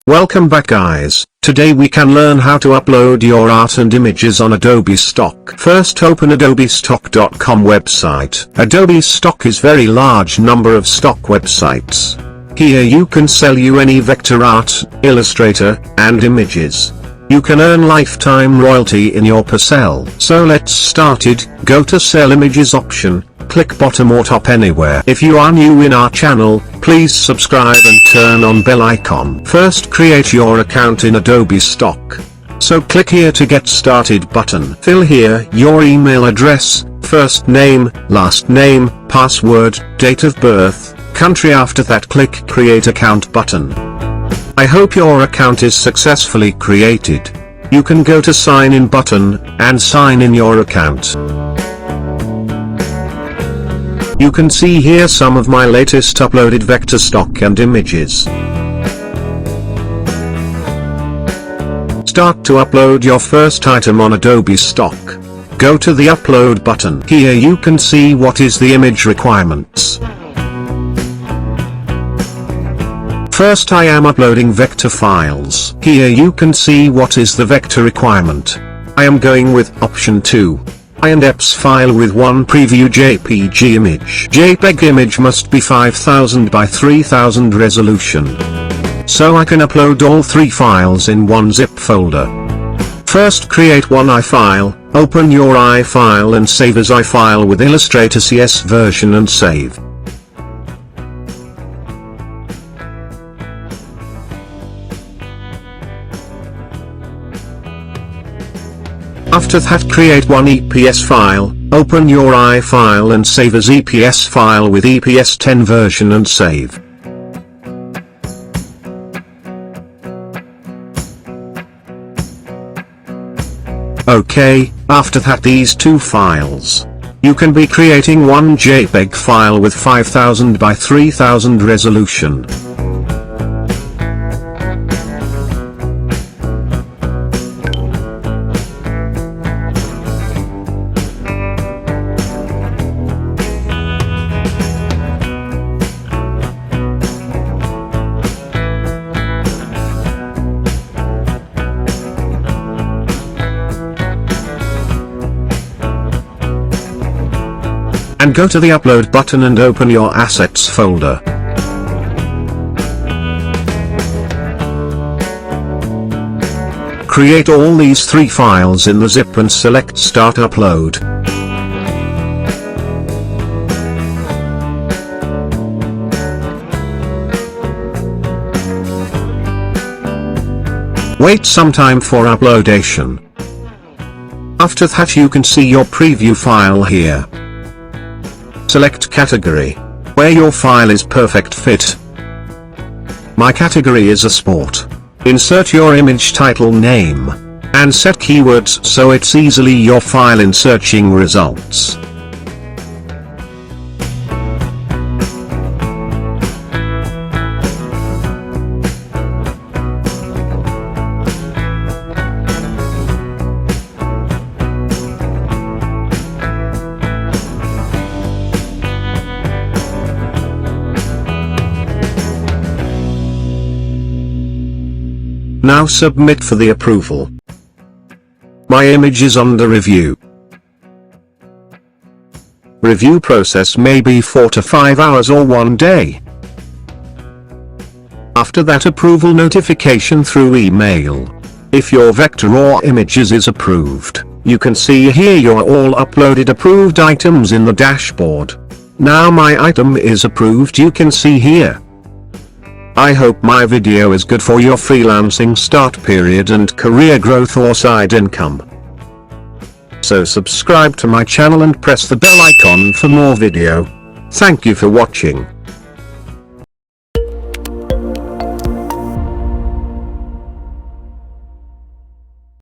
Welcome back guys. Today we can learn how to upload your art and images on Adobe Stock. First open adobestock.com website. Adobe Stock is very large number of stock websites. Here you can sell any vector art, Illustrator, and images. You can earn lifetime royalty in your per sell. So let's start it. Go to sell images option. Click bottom or top anywhere. If you are new in our channel, please subscribe and turn on bell icon. First create your account in Adobe Stock. So click here to get started button. Fill here your email address, first name, last name, password, date of birth, country. After that click create account button. I hope your account is successfully created. You can go to sign in button, and sign in your account. You can see here some of my latest uploaded vector stock and images. Start to upload your first item on Adobe Stock. Go to the upload button. Here you can see what is the image requirements. First I am uploading vector files. Here you can see what is the vector requirement. I am going with option 2. INDEX file with one preview JPG image. JPEG image must be 5000 by 3000 resolution. So I can upload all 3 files in one zip folder. First create one iFile, open your iFile and save as iFile with Illustrator CS version and save. After that create one EPS file, open your iFile and save as EPS file with EPS 10 version and save. Okay, after that these 2 files. You can be creating one JPEG file with 5000 by 3000 resolution. And go to the upload button and open your assets folder. Create all these 3 files in the zip and select start upload. Wait some time for uploadation. After that you can see your preview file here. Select category, where your file is perfect fit. My category is a sport. Insert your image title name, and set keywords so it's easily your file in searching results. Now submit for the approval. My image is under review. Review process may be 4 to 5 hours or 1 day. After that approval notification through email. If your vector or images is approved, you can see here your all uploaded approved items in the dashboard. Now my item is approved, you can see here. I hope my video is good for your freelancing start period and career growth or side income. So subscribe to my channel and press the bell icon for more video. Thank you for watching.